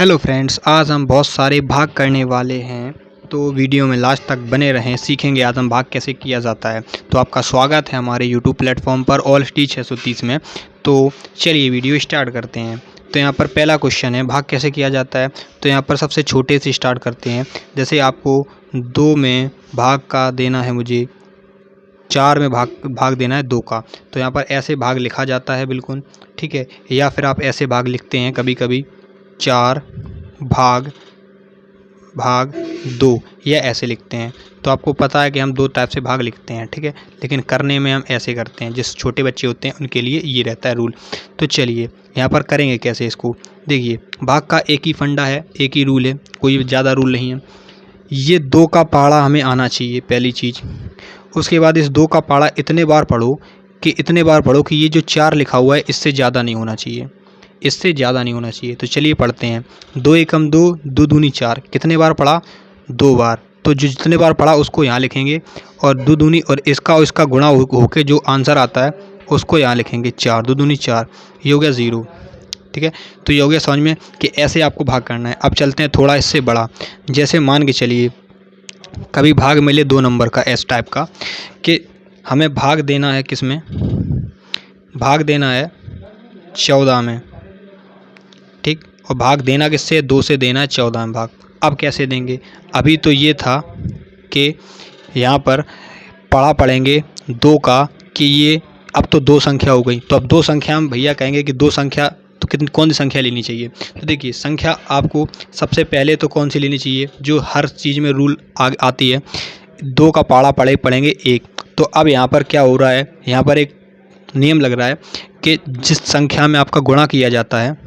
Hello friends, आज हम बहुत सारे भाग करने वाले हैं। तो वीडियो में लास्ट तक बने रहें, सीखेंगे आज हम भाग कैसे किया जाता है। तो आपका स्वागत है हमारे यूट्यूब प्लेटफॉर्म पर ऑल स्टीच 630 में। तो चलिए वीडियो स्टार्ट करते हैं। तो यहाँ पर पहला क्वेश्चन है, भाग कैसे किया जाता है। तो यहाँ पर सबसे छोटे से स्टार्ट करते हैं। जैसे आपको 2 में भाग का देना है, मुझे 4 में भाग देना है 2 का। तो यहाँ पर ऐसे भाग लिखा जाता है बिल्कुल, ठीक है। या फिर आप ऐसे भाग लिखते हैं कभी कभी, 4 भाग 2, या ऐसे लिखते हैं। तो आपको पता है कि हम 2 टाइप से भाग लिखते हैं, ठीक है। लेकिन करने में हम ऐसे करते हैं, जिस छोटे बच्चे होते हैं उनके लिए ये रहता है रूल। तो चलिए यहाँ पर करेंगे कैसे इसको। देखिए, भाग का एक ही फंडा है, एक ही रूल है, कोई ज़्यादा रूल नहीं है। ये 2 का पहाड़ा हमें आना चाहिए, पहली चीज़। उसके बाद इस 2 का पहाड़ा इतने बार पढ़ो कि ये जो 4 लिखा हुआ है इससे ज़्यादा नहीं होना चाहिए, इससे ज़्यादा नहीं होना चाहिए। तो चलिए पढ़ते हैं। 2 एकम 2, 2 दूनी 4, कितने बार पढ़ा? 2 बार। तो जो जितने बार पढ़ा उसको यहाँ लिखेंगे, और 2 दूनी और इसका गुणा होके जो आंसर आता है उसको यहाँ लिखेंगे 4। 2 दूनी 4, ये हो गया 0, ठीक है। तो ये हो गया समझ में कि ऐसे आपको भाग करना है। अब चलते हैं थोड़ा इससे बड़ा। जैसे मान के चलिए कभी भाग मिले 2 नंबर का, एस टाइप का, कि हमें भाग देना है किस में, भाग देना है 14 में, ठीक। और भाग देना किससे? 2 से देना है 14 में भाग। अब कैसे देंगे? अभी तो ये था कि यहाँ पर पढ़ेंगे 2 का कि ये अब तो 2 संख्या हो गई। तो अब 2 संख्या हम भैया कहेंगे कि 2 संख्या तो कितनी, कौन सी संख्या लेनी चाहिए। तो देखिए, संख्या आपको सबसे पहले तो कौन सी लेनी चाहिए, जो हर चीज़ में रूल आती है। 2 का पहाड़ा पढ़ेंगे 1। तो अब यहाँ पर क्या हो रहा है, यहाँ पर एक नियम लग रहा है कि जिस संख्या में आपका गुणा किया जाता है,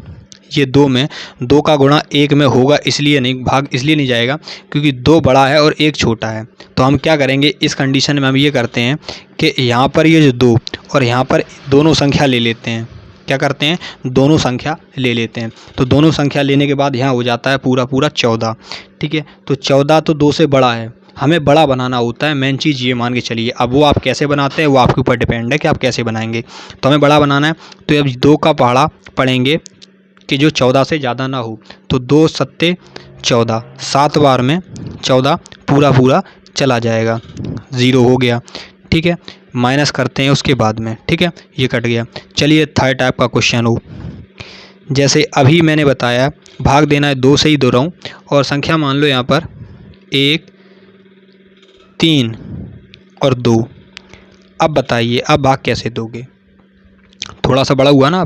ये 2 में 2 का गुणा 1 में होगा, इसलिए नहीं भाग इसलिए नहीं जाएगा क्योंकि 2 बड़ा है और 1 छोटा है। तो हम क्या करेंगे इस कंडीशन में, हम ये करते हैं कि यहाँ पर ये जो 2 और यहाँ पर दोनों संख्या ले लेते हैं। क्या करते हैं? दोनों संख्या ले लेते हैं। तो दोनों संख्या लेने के बाद यहाँ हो जाता है पूरा 14, ठीक है। तो 14 तो 2 से बड़ा है, हमें बड़ा बनाना होता है, मेन चीज़ ये मान के चलिए। अब वो आप कैसे बनाते हैं वो आपके ऊपर डिपेंड है कि आप कैसे बनाएंगे। तो हमें बड़ा बनाना है, तो अब 2 का पहाड़ा पढ़ेंगे कि जो 14 से ज़्यादा ना हो। तो 2 सत्ते 14, 7 बार में 14 पूरा चला जाएगा, 0 हो गया, ठीक है। माइनस करते हैं उसके बाद में, ठीक है, ये कट गया। चलिए थर्ड टाइप का क्वेश्चन हो, जैसे अभी मैंने बताया भाग देना है 2 से ही दो रहा हूँ, और संख्या मान लो यहाँ पर 1, 3 और 2। अब बताइए, अब भाग कैसे दोगे? थोड़ा सा बड़ा हुआ ना।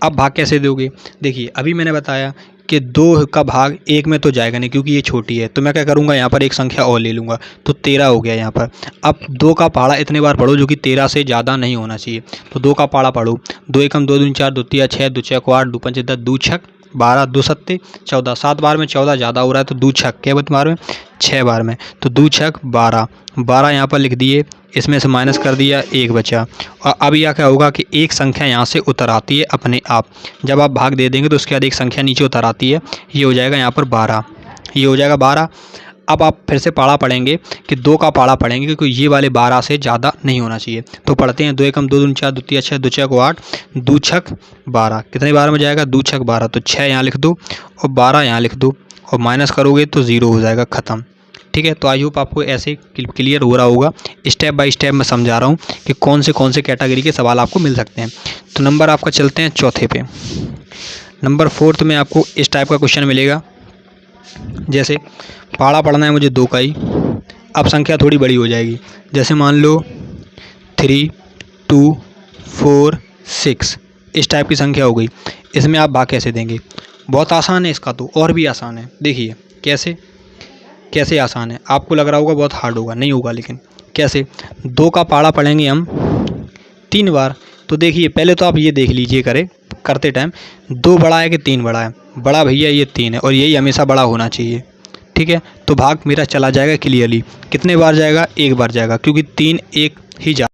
अब भाग कैसे दोगे? देखिए, अभी मैंने बताया कि 2 का भाग 1 में तो जाएगा नहीं क्योंकि ये छोटी है। तो मैं क्या करूँगा, यहाँ पर एक संख्या और ले लूँगा, तो 13 हो गया यहाँ पर। अब 2 का पहाड़ा इतने बार पढ़ो जो कि 13 से ज़्यादा नहीं होना चाहिए। तो 2 का पहाड़ा पढ़ो, 2 एकम 2 दूनी 4, 2 तिया 6, 2 छक 8, 2 पंचे 10, 2 छक 12, 2 सत्ते 14, 7 बार में 14 ज़्यादा हो रहा है, तो 2 छक क्या बार में 6 बार में, तो 2 छक 12, 12 यहाँ पर लिख दिए, इसमें से माइनस कर दिया, 1 बचा। और अब यह क्या होगा कि एक संख्या यहाँ से उतर आती है अपने आप। जब आप भाग दे देंगे तो उसके बाद एक संख्या नीचे उतर आती है, ये हो जाएगा यहाँ पर 12, ये हो जाएगा 12। अब आप फिर से पहाड़ा पढ़ेंगे कि 2 का पहाड़ा पढ़ेंगे क्योंकि ये वाले 12 से ज़्यादा नहीं होना चाहिए। तो पढ़ते हैं 2 एकम 2 दूनी 4, 2 तिया 6, 2 छक 8, 2 छक 12, कितने बार में जाएगा? 2 छक 12, तो 6 यहाँ लिख दो और 12 यहाँ लिख दो, और माइनस करोगे तो 0 हो जाएगा, ख़त्म, ठीक है। तो आई होप आपको ऐसे क्लियर हो रहा होगा। स्टेप बाय स्टेप मैं समझा रहा हूँ कि कौन से कैटेगरी के सवाल आपको मिल सकते हैं। तो नंबर आपका चलते हैं चौथे पे। नंबर 4 में आपको इस टाइप का क्वेश्चन मिलेगा, जैसे पहाड़ा पढ़ना है मुझे 2 का ही। अब संख्या थोड़ी बड़ी हो जाएगी, जैसे मान लो 3, 2, 4, 6, इस टाइप की संख्या हो गई। इसमें आप भाग कैसे देंगे? बहुत आसान है, इसका तो और भी आसान है। देखिए कैसे, कैसे आसान है, आपको लग रहा होगा बहुत हार्ड होगा, नहीं होगा। लेकिन कैसे? 2 का पहाड़ा पढ़ेंगे हम 3 बार। तो देखिए पहले तो आप ये देख लीजिए करते टाइम 2 बड़ा है कि 3 बड़ा है? बड़ा भैया ये 3 है, और यही हमेशा बड़ा होना चाहिए, ठीक है। तो भाग मेरा चला जाएगा क्लियरली। कितने बार जाएगा? 1 बार जाएगा, क्योंकि 3 1 ही जा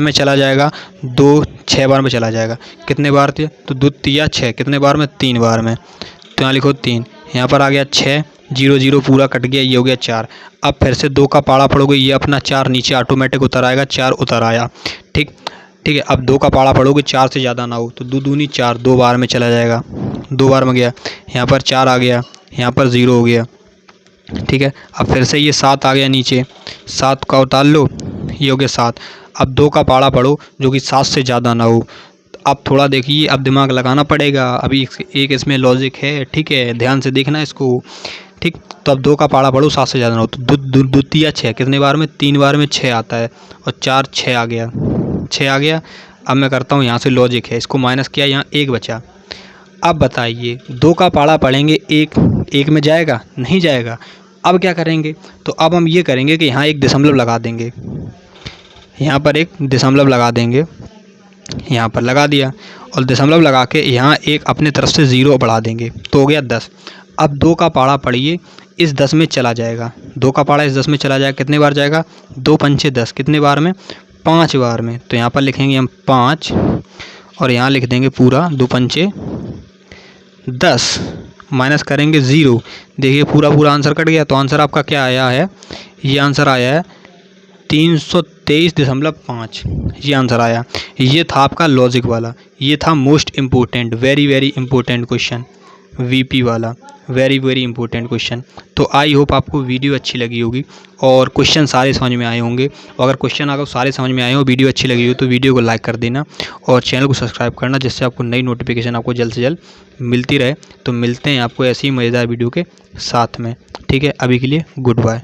में चला जाएगा, 2 6 बार में चला जाएगा। कितने बार थे? तो 2 तिया 6, कितने बार में? 3 बार में। तो यहाँ लिखो 3, यहाँ पर आ गया 6, 0 0 पूरा कट गया, ये हो गया 4। अब फिर से 2 का पाड़ा पढ़ोगे, ये अपना 4 नीचे ऑटोमेटिक उतर आएगा, 4 उतर आया। ठीक है। अब 2 का पाड़ा पढ़ोगे, 4 से ज़्यादा ना हो, तो 2 दूनी 4, 2 बार में चला जाएगा, 2 बार में गया। यहाँ पर 4 आ गया, यहाँ पर 0 हो गया। ठीक है। अब फिर से ये 7 आ गया नीचे, 7 का उतार लो, ये हो गया 7। अब 2 का पाड़ा पढ़ो जो कि 7 से ज़्यादा ना हो। अब थोड़ा देखिए, अब दिमाग लगाना पड़ेगा, अभी एक इसमें लॉजिक है। ठीक है, ध्यान से देखना इसको। ठीक, तो अब 2 का पाड़ा पढ़ो, 7 से ज़्यादा ना हो, तो दो तिया 6, कितने बार में? 3 बार में 6 आता है, और 4 6 आ गया, 6 आ गया। अब मैं करता हूँ यहाँ से लॉजिक है, इसको माइनस किया, यहाँ 1 बचा। अब बताइए 2 का पाड़ा पढ़ेंगे, 1 में जाएगा? नहीं जाएगा। अब क्या करेंगे? तो अब हम ये करेंगे कि यहाँ एक दशमलव लगा देंगे, यहाँ पर एक दशमलव लगा देंगे, यहाँ पर लगा दिया, और दशमलव लगा के यहाँ एक अपने तरफ से 0 बढ़ा देंगे, तो हो गया 10। अब 2 का पाड़ा पढ़िए, इस 10 में चला जाएगा, 2 का पाड़ा इस 10 में चला जाएगा, कितने बार जाएगा? 2 पंचे 10, कितने बार में? 5 बार में। तो यहाँ पर लिखेंगे हम 5, और यहाँ लिख देंगे पूरा 2 पंचे 10, माइनस करेंगे 0। देखिए पूरा आंसर कट गया। तो आंसर आपका क्या आया है? ये आंसर आया है 323.5, ये आंसर आया। ये था आपका लॉजिक वाला, ये था most important, very important question, VP वाला, वेरी इंपॉर्टेंट क्वेश्चन। तो आई होप आपको वीडियो अच्छी लगी होगी और क्वेश्चन सारे समझ में आए होंगे। और अगर क्वेश्चन अगर सारे समझ में आए हो, वीडियो अच्छी लगी हो, तो वीडियो को लाइक कर देना और चैनल को सब्सक्राइब करना, जिससे आपको नई नोटिफिकेशन आपको जल्द से जल्द मिलती रहे। तो मिलते हैं आपको ऐसी ही मज़ेदार वीडियो के साथ में। ठीक है, अभी के लिए गुड बाय।